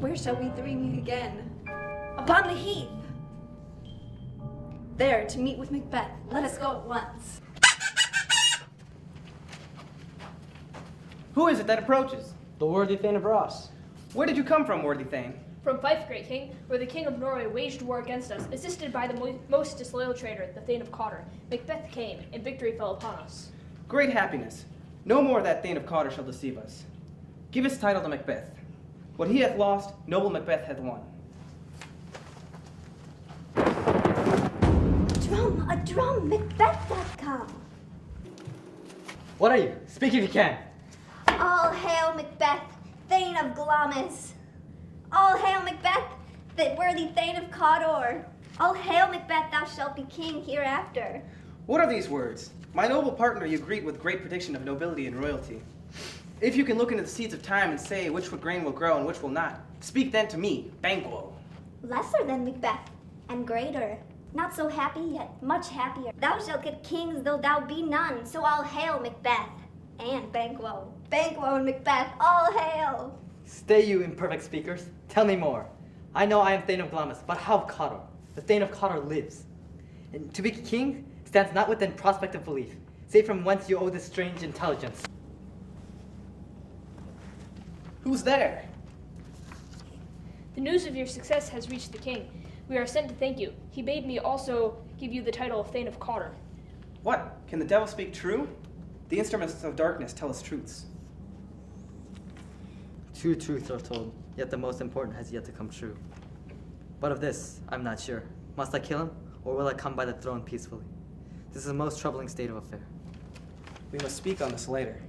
Where shall we three meet again? Upon the heath! There, to meet with Macbeth. Let us go at once. Who is it that approaches? The worthy Thane of Ross. Where did you come from, worthy Thane? From Fife, great king, where the king of Norway waged war against us, assisted by the most disloyal traitor, the Thane of Cotter. Macbeth came, and victory fell upon us. Great happiness. No more that Thane of Cotter shall deceive us. Give his title to Macbeth. What he hath lost, noble Macbeth hath won. Drum, a drum, Macbeth doth come. What are you? Speak if you can. All hail Macbeth, Thane of Glamis. All hail Macbeth, the worthy Thane of Cawdor. All hail Macbeth, thou shalt be king hereafter. What are these words? My noble partner you greet with great prediction of nobility and royalty. If you can look into the seeds of time and say which grain will grow and which will not, speak then to me, Banquo. Lesser than Macbeth, and greater. Not so happy, yet much happier. Thou shalt get kings, though thou be none. So all hail Macbeth, and Banquo. Banquo and Macbeth, all hail! Stay, you imperfect speakers. Tell me more. I know I am Thane of Glamis, but how of Cotter? The Thane of Cotter lives. And to be king stands not within prospect of belief, save from whence you owe this strange intelligence. Who's there? The news of your success has reached the king. We are sent to thank you. He bade me also give you the title of Thane of Cotter. What? Can the devil speak true? The instruments of darkness tell us truths. Two truths are told, yet the most important has yet to come true. But of this, I'm not sure. Must I kill him, or will I come by the throne peacefully? This is a most troubling state of affair. We must speak on this later.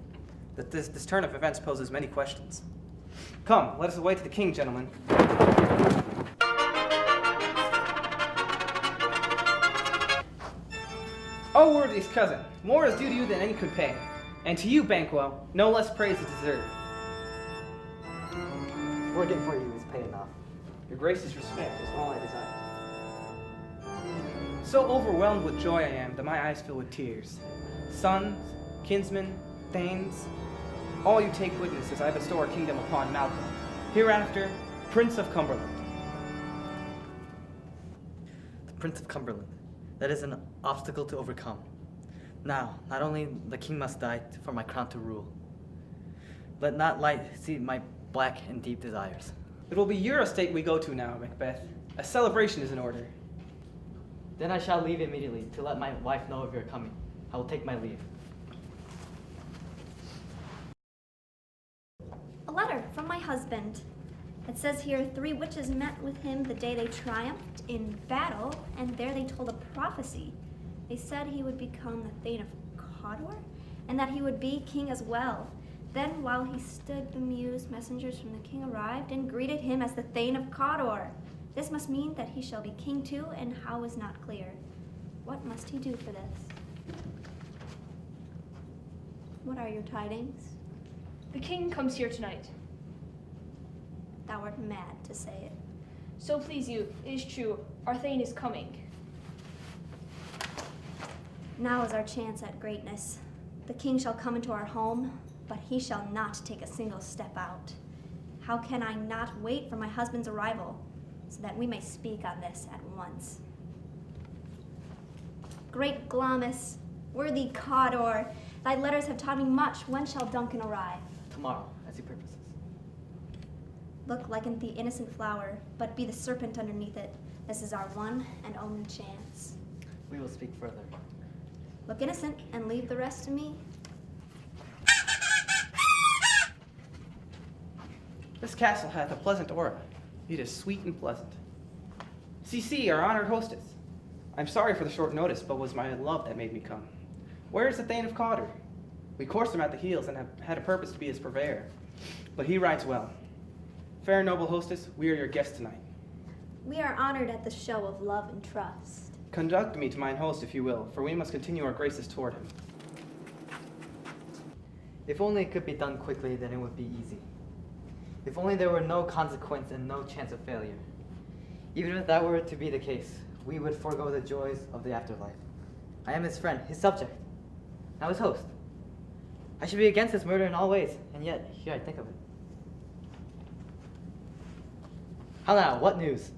That this turn of events poses many questions. Come, let us away to the king, gentlemen. O worthiest cousin, more is due to you than any could pay. And to you, Banquo, no less praise is deserved. Working for you is pay enough. Your grace's respect is all I desire. So overwhelmed with joy I am that my eyes fill with tears. Sons, kinsmen, thanes, all you take witness as I bestow our kingdom upon Malcolm, hereafter Prince of Cumberland. The Prince of Cumberland. That is an obstacle to overcome. Now, not only the king must die for my crown to rule. Let not light see my black and deep desires. It will be your estate we go to now, Macbeth. A celebration is in order. Then I shall leave immediately to let my wife know of your coming. I will take my leave. A letter from my husband. It says here, 3 witches met with him the day they triumphed in battle, and there they told a prophecy. They said he would become the Thane of Cawdor, and that he would be king as well. Then, while he stood bemused, messengers from the king arrived and greeted him as the Thane of Cawdor. This must mean that he shall be king too, and how is not clear. What must he do for this? What are your tidings? The king comes here tonight. Thou art mad to say it. So please you, it is true, our Thane is coming. Now is our chance at greatness. The king shall come into our home, but he shall not take a single step out. How can I not wait for my husband's arrival, so that we may speak on this at once? Great Glamis, worthy Cawdor, thy letters have taught me much. When shall Duncan arrive? Tomorrow, as he purposes. Look like the innocent flower, but be the serpent underneath it. This is our one and only chance. We will speak further. Look innocent and leave the rest to me. This castle hath a pleasant aura. It is sweet and pleasant. See, our honored hostess. I'm sorry for the short notice, but was my love that made me come. Where is the Thane of Cawdor? We coursed him at the heels and have had a purpose to be his purveyor, but he rides well. Fair and noble hostess, we are your guests tonight. We are honored at the show of love and trust. Conduct me to mine host, if you will, for we must continue our graces toward him. If only it could be done quickly, then it would be easy. If only there were no consequence and no chance of failure. Even if that were to be the case, we would forego the joys of the afterlife. I am his friend, his subject, now his host. I should be against this murder in all ways, and yet, here I think of it. How now? What news?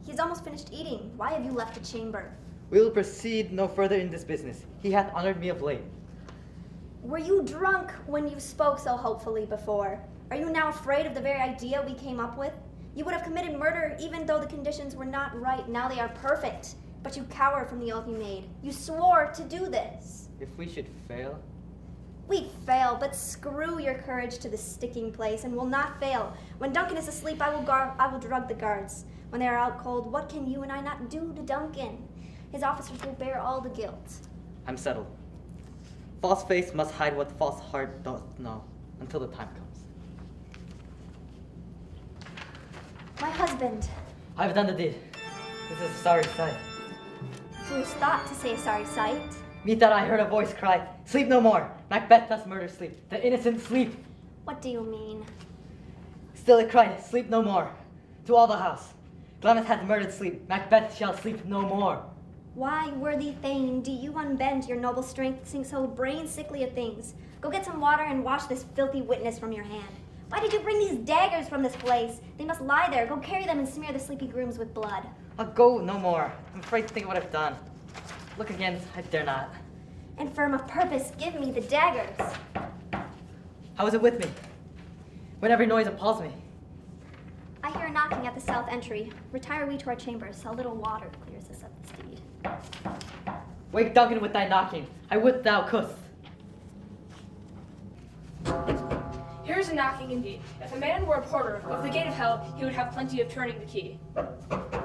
He's almost finished eating. Why have you left the chamber? We will proceed no further in this business. He hath honored me of late. Were you drunk when you spoke so hopefully before? Are you now afraid of the very idea we came up with? You would have committed murder even though the conditions were not right. Now they are perfect. But you cower from the oath you made. You swore to do this. If we should fail, We fail, but screw your courage to the sticking place, and will not fail. When Duncan is asleep, I will drug the guards. When they are out cold, what can you and I not do to Duncan? His officers will bear all the guilt. I'm settled. False face must hide what false heart doth know, until the time comes. My husband. I've done the deed. This is a sorry sight. Foolish thought to say a sorry sight. Methought I heard a voice cry, "Sleep no more! Macbeth doth murder sleep. The innocent sleep!" What do you mean? Still it cried, "Sleep no more!" To all the house. Glamis hath murdered sleep. Macbeth shall sleep no more. Why, worthy Thane, do you unbend your noble strength to sing so brain-sickly of things? Go get some water and wash this filthy witness from your hand. Why did you bring these daggers from this place? They must lie there. Go carry them and smear the sleepy grooms with blood. I'll go no more. I'm afraid to think of what I've done. Look again, I dare not. And firm of purpose, give me the daggers. How is it with me? When every noise appalls me. I hear a knocking at the south entry. Retire we to our chambers. A little water clears us of this deed. Wake Duncan with thy knocking. I would thou couldst. Here's a knocking indeed. If a man were a porter of the gate of hell, he would have plenty of turning the key.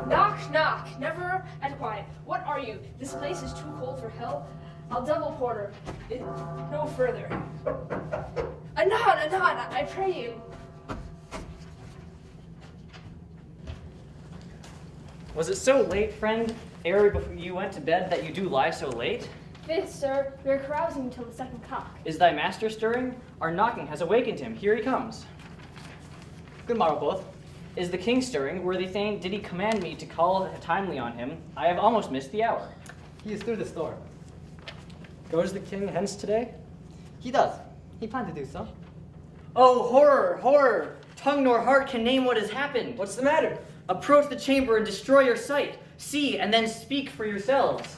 Knock, knock, never at quiet. What are you? This place is too cold for hell. I'll double porter. No further. Anon, I pray you. Was it so late, friend, ere before you went to bed, that you do lie so late? Faith, sir, we are carousing till the second cock. Is thy master stirring? Our knocking has awakened him. Here he comes. Good morrow, both. Is the king stirring? Worthy Thane, did he command me to call timely on him? I have almost missed the hour. He is through the store. Goes the king hence today? He does. He planned to do so. Oh, horror, horror! Tongue nor heart can name what has happened. What's the matter? Approach the chamber and destroy your sight. See, and then speak for yourselves.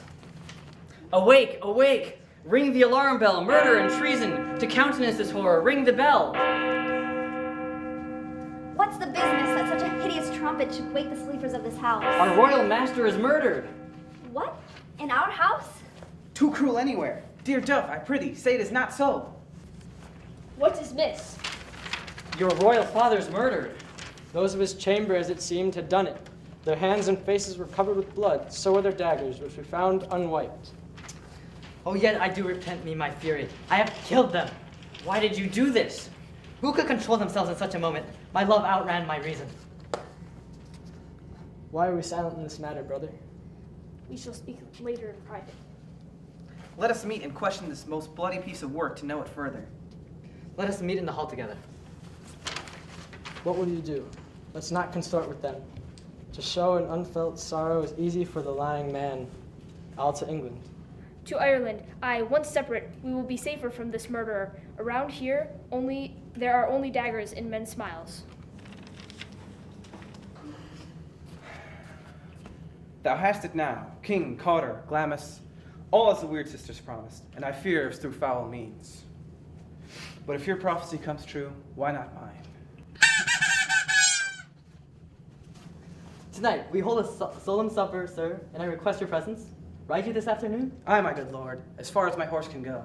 Awake, awake! Ring the alarm bell, murder and treason. To countenance this horror, ring the bell. What's the business that such a hideous trumpet should wake the sleepers of this house? Our royal master is murdered. What? In our house? Too cruel anywhere. Dear Duff, I prithee, say it is not so. What is miss? Your royal father's murdered. Those of his chamber, as it seemed, had done it. Their hands and faces were covered with blood, so were their daggers, which we found unwiped. Oh, yet I do repent me my fury. I have killed them. Why did you do this? Who could control themselves in such a moment? My love outran my reason. Why are we silent in this matter, brother? We shall speak later in private. Let us meet and question this most bloody piece of work to know it further. Let us meet in the hall together. What will you do? Let's not consort with them. To show an unfelt sorrow is easy for the lying man. I'll to England. To Ireland, aye, once separate, we will be safer from this murderer. Around here, there are only daggers in men's smiles. Thou hast it now, King, Cotter, Glamis, all as the weird sisters promised, and I fear it's through foul means. But if your prophecy comes true, why not mine? Tonight, we hold a solemn supper, sir, and I request your presence. Ride you this afternoon? Aye, my good lord, as far as my horse can go.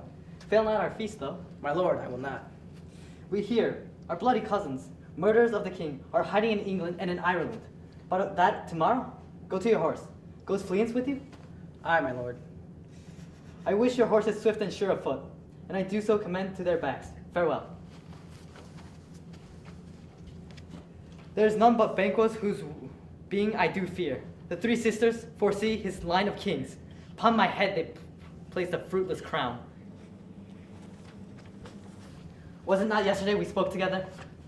Fail not our feast, though. My lord, I will not. We here, our bloody cousins, murderers of the king, are hiding in England and in Ireland. But that tomorrow, go to your horse. Goes Fleance with you? Aye, my lord. I wish your horses swift and sure of foot, and I do so commend to their backs. Farewell. There is none but Banquo's whose being I do fear. The three sisters foresee his line of kings. Upon my head they placed a fruitless crown. Was it not yesterday we spoke together?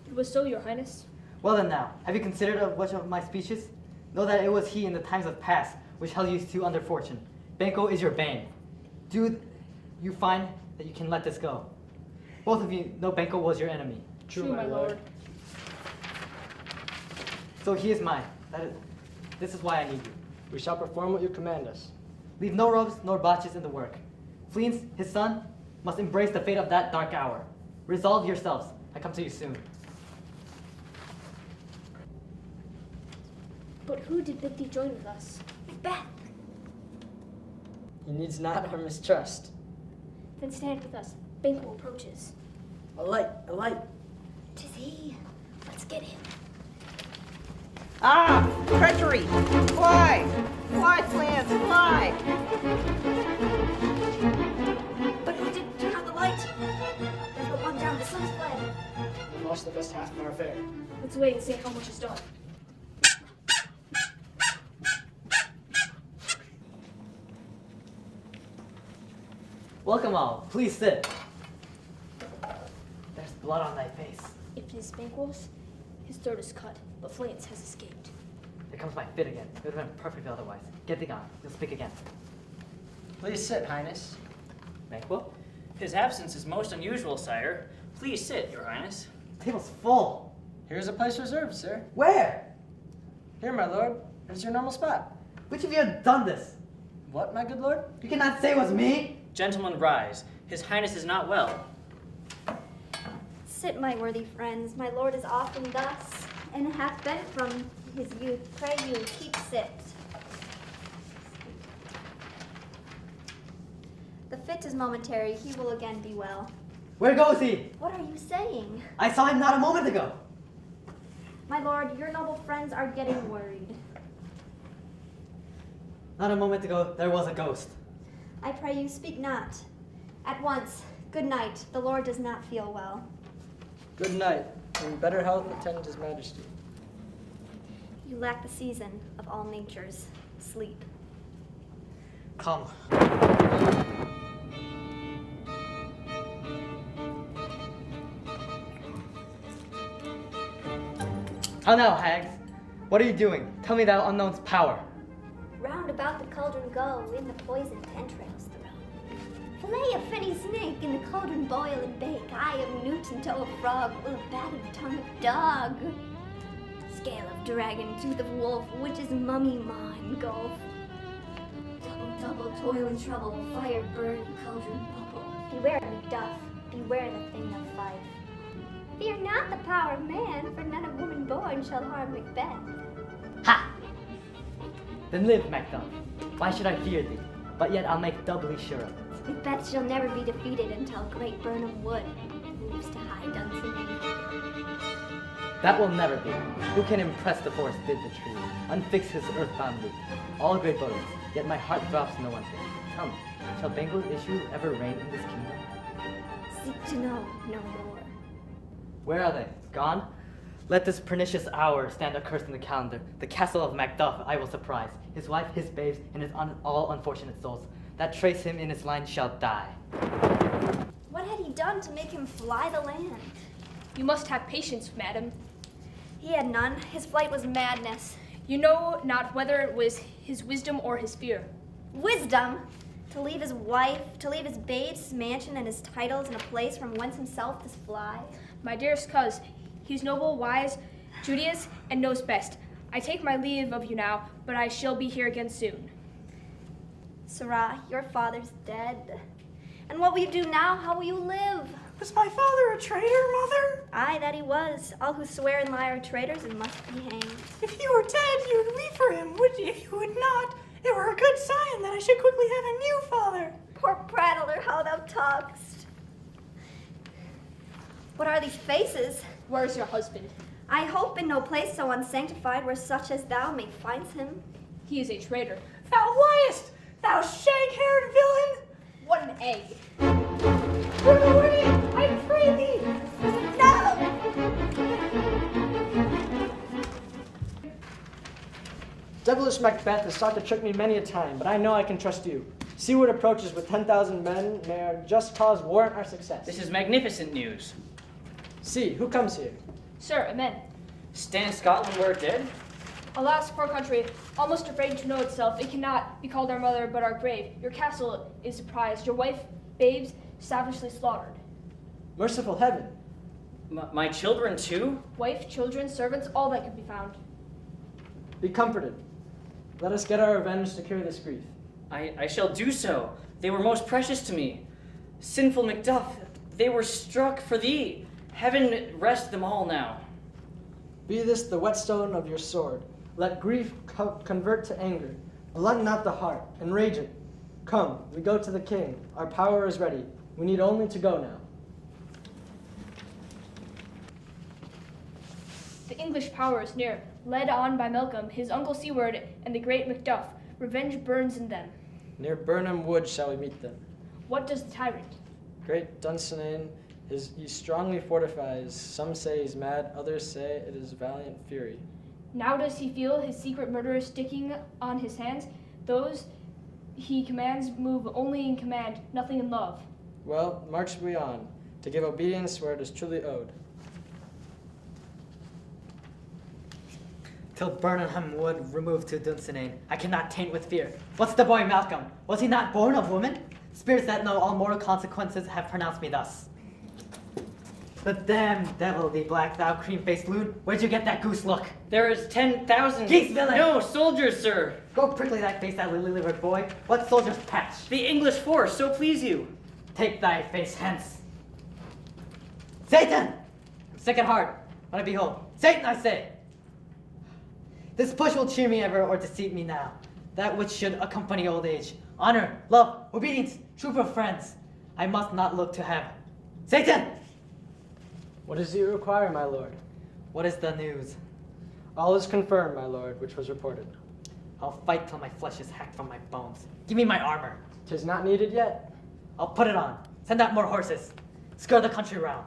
It was so, your highness. Well then now, have you considered of which of my speeches? Know that it was he in the times of past which held you to under fortune. Banquo is your bane. Do you find that you can let this go? Both of you know Banquo was your enemy. True, my lord. So he is mine. This is why I need you. We shall perform what you command us. Leave no robes nor botches in the work. Fleance, his son, must embrace the fate of that dark hour. Resolve yourselves. I come to you soon. But who did bid thee join with us? Beth, He needs not our mistrust. Then stand with us. Banquo approaches. A light, a light. 'tis he. Let's get him. Ah! Treachery! Fly! Fly, Fleance, fly! But who did turn on the light? There's but one down. The sun's fled. We lost the best half of our fare. Let's wait and see how much is done. Welcome all. Please sit. There's blood on thy face. If it is Banquo's, his throat is cut, but Fleance has escaped. Here comes my fit again. It would have been perfect otherwise. Get thee gone. You'll speak again. Please sit, Highness. Banquo? His absence is most unusual, sire. Please sit, your highness. The table's full. Here's a place reserved, sir. Where? Here, my lord. Here's your normal spot. Which of you have done this? What, my good lord? You cannot say it was me. Gentlemen, rise. His highness is not well. Sit, my worthy friends. My lord is often thus, and hath been from his youth. Pray you, keep sit. The fit is momentary. He will again be well. Where goes he? What are you saying? I saw him not a moment ago. My lord, your noble friends are getting worried. Not a moment ago, there was a ghost. I pray you, speak not. At once, good night. The lord does not feel well. Good night. In better health, attend his majesty. You lack the season of all natures, sleep. Come. How now, hags? What are you doing? Tell me thou unknown's power. Round about the cauldron go, in the poisoned entrails throw. Fillet a finny snake, in the cauldron boil and bake. I am Newton toe of frog, will a battered tongue of dog. Scale of dragon, tooth of wolf, witch's mummy maw engulf. Double, toil and trouble, fire burn, cauldron bubble. Beware Macduff, beware the thing of fife. Fear not the power of man, for none of woman born shall harm Macbeth. Ha! Then live, Macduff. Why should I fear thee? But yet I'll make doubly sure of it. Macbeth shall never be defeated until great Burnham Wood moves to high Dunsinane. That will never be. Who can impress the forest bid the tree, unfix his earthbound loop? All great boats, yet my heart drops no one thing. Tell me, shall Banquo's issue ever reign in this kingdom? Seek to know no more. Where are they? Gone? Let this pernicious hour stand accursed in the calendar. The castle of Macduff I will surprise. His wife, his babes, and all unfortunate souls that trace him in his line shall die. What had he done to make him fly the land? You must have patience, madam. He had none. His flight was madness. You know not whether it was his wisdom or his fear. Wisdom! To leave his wife, to leave his babes, his mansion, and his titles in a place from whence himself does fly. My dearest coz, he's noble, wise, studious, and knows best. I take my leave of you now, but I shall be here again soon. Sirrah, your father's dead. And what will you do now? How will you live? Was my father a traitor, mother? Aye, that he was. All who swear and lie are traitors and must be hanged. If you were dead, you would weep for him, would you? If you would not, it were a good sign that I should quickly have a new father. Poor prattler, how thou talk'st. What are these faces? Where is your husband? I hope in no place so unsanctified where such as thou may find him. He is a traitor. Thou liest, thou shag-haired villain! What an egg! Run away, I pray thee! No! Devilish Macbeth has sought to trick me many a time, but I know I can trust you. Seaward approaches with 10,000 men, may our just cause warrant our success. This is magnificent news. See, who comes here? Sir, amen. Stand Scotland where it did? Alas, poor country, almost afraid to know itself, it cannot be called our mother but our grave. Your castle is surprised, your wife, babes, savagely slaughtered. Merciful heaven. My children too? Wife, children, servants, all that could be found. Be comforted. Let us get our revenge to cure this grief. I shall do so. They were most precious to me. Sinful Macduff, they were struck for thee. Heaven rest them all now. Be this the whetstone of your sword. Let grief convert to anger. Blunt not the heart, enrage it. Come, we go to the king. Our power is ready. We need only to go now. The English power is near, led on by Malcolm, his uncle Seward, and the great Macduff. Revenge burns in them. Near Burnham Wood shall we meet them. What does the tyrant? Great Dunsinane, he strongly fortifies. Some say he's mad, others say it is valiant fury. Now does he feel his secret murderers sticking on his hands? Those he commands move only in command, nothing in love. Well, march we on, to give obedience where it is truly owed. Till Burnham Wood removed to Dunsinane, I cannot taint with fear. What's the boy Malcolm? Was he not born of woman? Spirits that know all mortal consequences have pronounced me thus. The damned devil, thee black, thou cream-faced loon. Where'd you get that goose look? There is 10,000... Geese villain! No, soldiers, sir. Go prickly thy face, thou lily-livered boy. What soldier's patch? The English force, so please you. Take thy face hence. Satan! I'm sick at heart when I behold. Satan, I say! This push will cheer me ever or deceive me now. That which should accompany old age. Honor, love, obedience, troop of friends. I must not look to have. Satan! What does you require, my lord? What is the news? All is confirmed, my lord, which was reported. I'll fight till my flesh is hacked from my bones. Give me my armor. 'Tis not needed yet. I'll put it on. Send out more horses. Skirt the country round.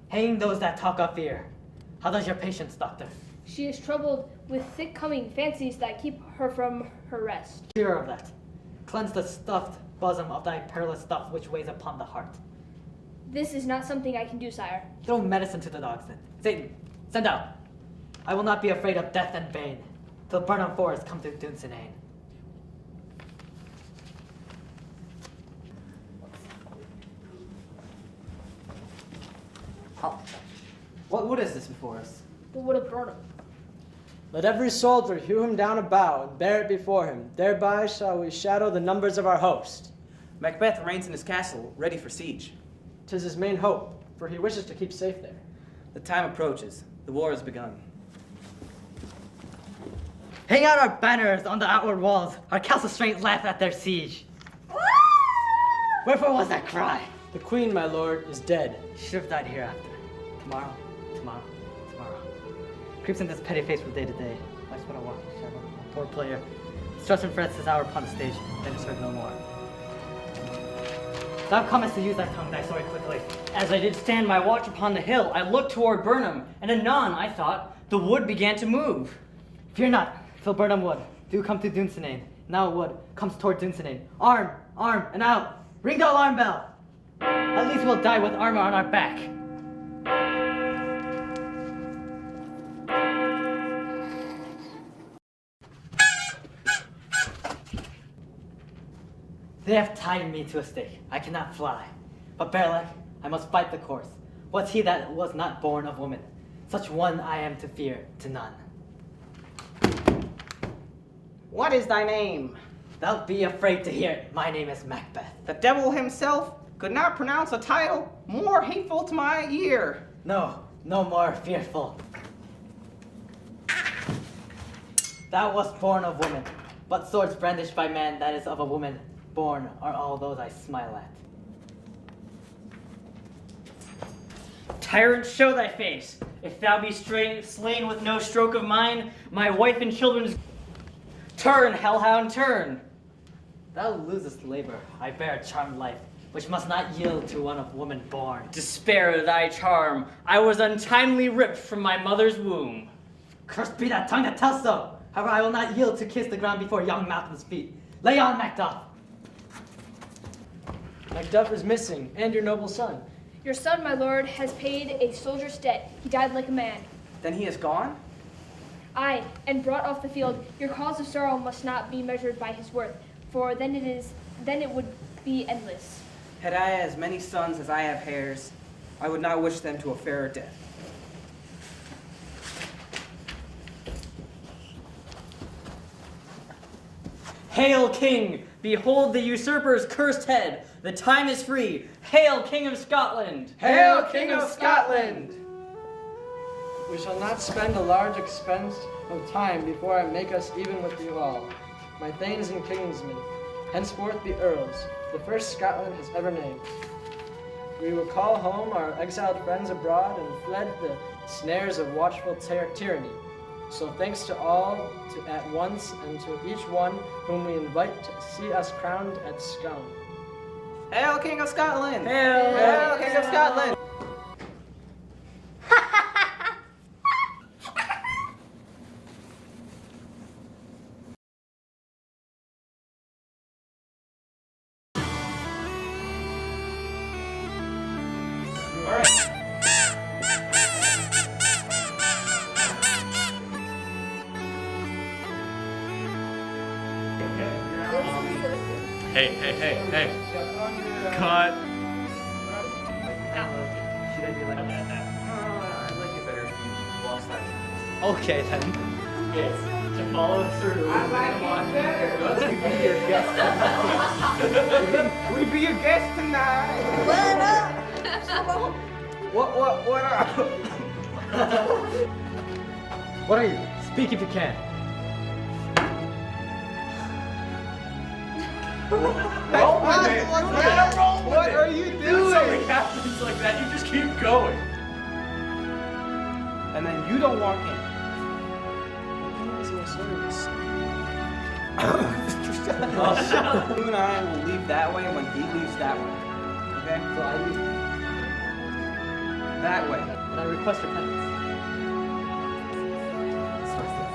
Hanging those that talk of fear. How does your patience, doctor? She is troubled with thick coming fancies that keep her from her rest. Cure of that. Cleanse the stuffed bosom of thy perilous stuff which weighs upon the heart. This is not something I can do, sire. Throw medicine to the dogs then. Satan, send out. I will not be afraid of death and bane till Burnham Forest come to Dunsinane. What wood is this before us? The wood of Burnham. Let every soldier hew him down a bough and bear it before him. Thereby shall we shadow the numbers of our host. Macbeth reigns in his castle, ready for siege. 'Tis his main hope, for he wishes to keep safe there. The time approaches. The war has begun. Hang out our banners on the outward walls. Our castle strength laugh at their siege. Wherefore was that cry? The queen, my lord, is dead. Should have died hereafter. Tomorrow, tomorrow, tomorrow. Creeps in this petty face from day to day. Life's but a walking shadow. Poor player. Struts and frets his hour upon the stage, then is heard no more. Thou comest to use thy tongue, thy sword quickly. As I did stand my watch upon the hill, I looked toward Burnham, and anon I thought the wood began to move. Fear not, till Burnham Wood. Do come to Dunsinane. Now Wood comes toward Dunsinane. Arm, arm, and out. Ring the alarm bell. At least we'll die with armor on our back. They have tied me to a stake. I cannot fly. But Berlek, I must fight the course. What's he that was not born of woman? Such one I am to fear, to none. What is thy name? Thou'lt be afraid to hear it. My name is Macbeth. The devil himself could not pronounce a title more hateful to my ear. No, no more fearful. Thou wast born of woman, but swords brandished by man that is of a woman born are all those I smile at. Tyrant, show thy face. If thou be slain with no stroke of mine, my wife and children's... Turn, hellhound, turn. Thou losest labor. I bear a charmed life, which must not yield to one of woman born. Despair thy charm. I was untimely ripped from my mother's womb. Cursed be that tongue that tells so. However, I will not yield to kiss the ground before young Malcolm's feet. Lay on, Macduff. Macduff is missing, and your noble son. Your son, my lord, has paid a soldier's debt. He died like a man. Then he is gone? Aye, and brought off the field. Your cause of sorrow must not be measured by his worth, for then it would be endless. Had I as many sons as I have hairs, I would not wish them to a fairer death. Hail, King! Behold the usurper's cursed head! The time is free! Hail, King of Scotland! Hail, King of Scotland! We shall not spend a large expense of time before I make us even with you all, my thanes and kingsmen, henceforth be earls, the first Scotland has ever named. We will call home our exiled friends abroad and fled the snares of watchful tyranny. So thanks to all at once and to each one whom we invite to see us crowned at Scone. Hail, King of Scotland! Hail! Hail, King of Scotland! Hey. Cut. Should I be like I'd like it better if you lost that. Okay then. Okay, to follow through. Let's be your guest tonight. We be your guest tonight. What up? What are you? Speak if you can. What are you When doing? something happens like that, you just keep going. And then you don't walk in. You and I will leave that way when he leaves that way. Okay? So I leave, That way. and I request repentance.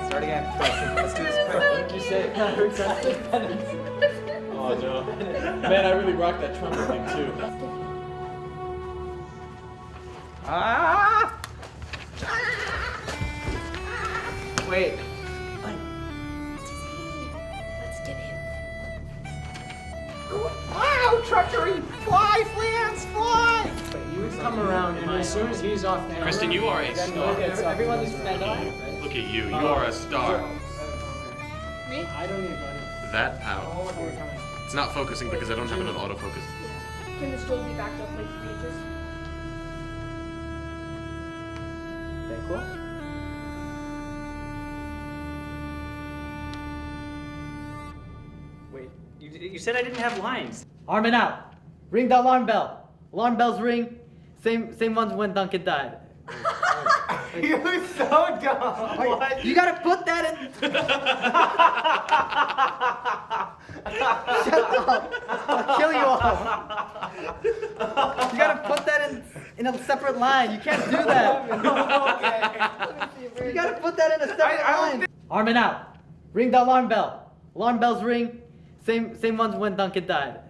Start again. Let's do this quick. What did you say? I request repentance. Oh no. Man, I really rocked that trumpet thing too. Ah! Wait. Let's get him. Wow, treachery! Fly, Lance, fly! You come around, and as soon as he's off the Kristen, you are a then star. we'll get something. Everyone needs to stand up. Look at you. You are a star. I don't need to go anywhere. That out. Oh, we're coming. It's not focusing because I don't have it on autofocus. Can the stool be backed up like beaches? Okay, cool. Wait, you said I didn't have lines. Arm and out. Ring the alarm bell. Alarm bells ring. Same ones when Duncan died. You're so dumb. What? You gotta put that in. Shut up. I'll kill you all. You gotta put that in a separate line. You can't do that. You gotta put that in a separate line. Arm and out. Ring the alarm bell. Alarm bells ring. Same ones when Duncan died.